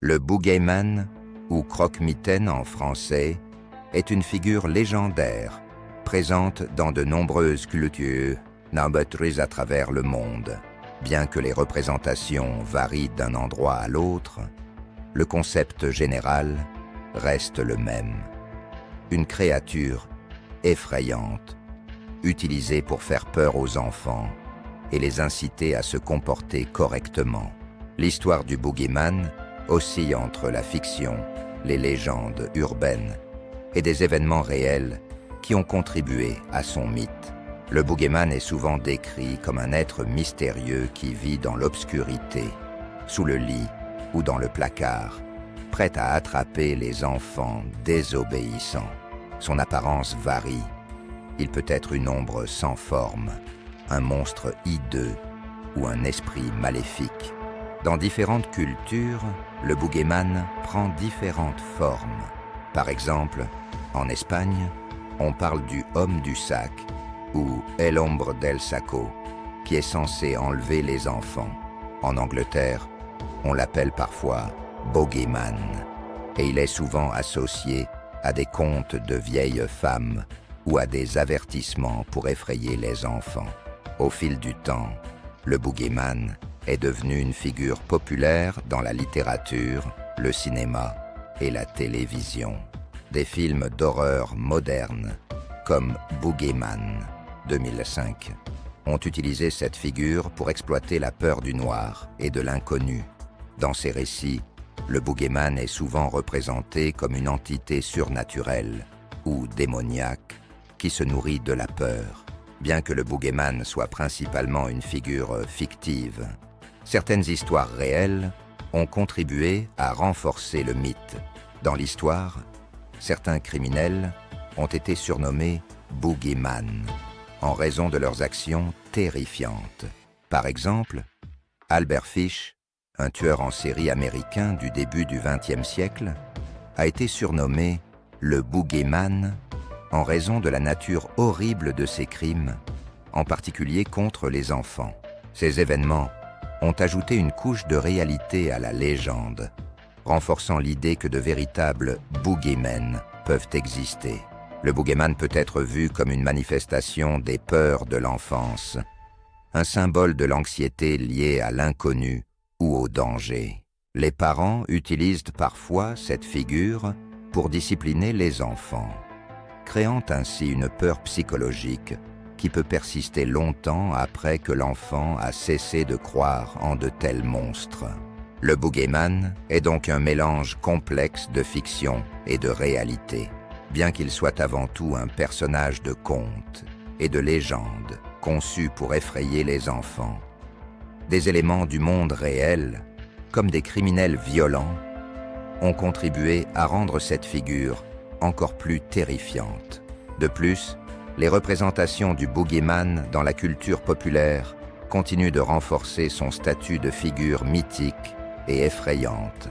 Le boogeyman, ou croque-mitaine en français, est une figure légendaire, présente dans de nombreuses cultures nombreuses à travers le monde. Bien que les représentations varient d'un endroit à l'autre, le concept général reste le même. Une créature effrayante, utilisée pour faire peur aux enfants et les inciter à se comporter correctement. L'histoire du boogeyman oscille entre la fiction, les légendes urbaines et des événements réels qui ont contribué à son mythe. Le boogeyman est souvent décrit comme un être mystérieux qui vit dans l'obscurité, sous le lit ou dans le placard, prêt à attraper les enfants désobéissants. Son apparence varie. Il peut être une ombre sans forme, un monstre hideux ou un esprit maléfique. Dans différentes cultures, le boogeyman prend différentes formes. Par exemple, en Espagne, on parle du homme du sac ou El hombre del saco, qui est censé enlever les enfants. En Angleterre, on l'appelle parfois bogeyman, et il est souvent associé à des contes de vieilles femmes ou à des avertissements pour effrayer les enfants. Au fil du temps, le boogeyman est devenu une figure populaire dans la littérature, le cinéma et la télévision. Des films d'horreur modernes, comme Boogeyman, 2005, ont utilisé cette figure pour exploiter la peur du noir et de l'inconnu. Dans ces récits, le boogeyman est souvent représenté comme une entité surnaturelle ou démoniaque qui se nourrit de la peur. Bien que le boogeyman soit principalement une figure fictive, certaines histoires réelles ont contribué à renforcer le mythe. Dans l'histoire, certains criminels ont été surnommés boogeyman en raison de leurs actions terrifiantes. Par exemple, Albert Fish, un tueur en série américain du début du XXe siècle, a été surnommé le boogeyman en raison de la nature horrible de ses crimes, en particulier contre les enfants. Ces événements ont ajouté une couche de réalité à la légende, renforçant l'idée que de véritables boogeymen peuvent exister. Le boogeyman peut être vu comme une manifestation des peurs de l'enfance, un symbole de l'anxiété liée à l'inconnu ou au danger. Les parents utilisent parfois cette figure pour discipliner les enfants, créant ainsi une peur psychologique qui peut persister longtemps après que l'enfant a cessé de croire en de tels monstres. Le boogeyman est donc un mélange complexe de fiction et de réalité, bien qu'il soit avant tout un personnage de conte et de légende conçu pour effrayer les enfants. Des éléments du monde réel, comme des criminels violents, ont contribué à rendre cette figure encore plus terrifiante. De plus, les représentations du boogeyman dans la culture populaire continuent de renforcer son statut de figure mythique et effrayante.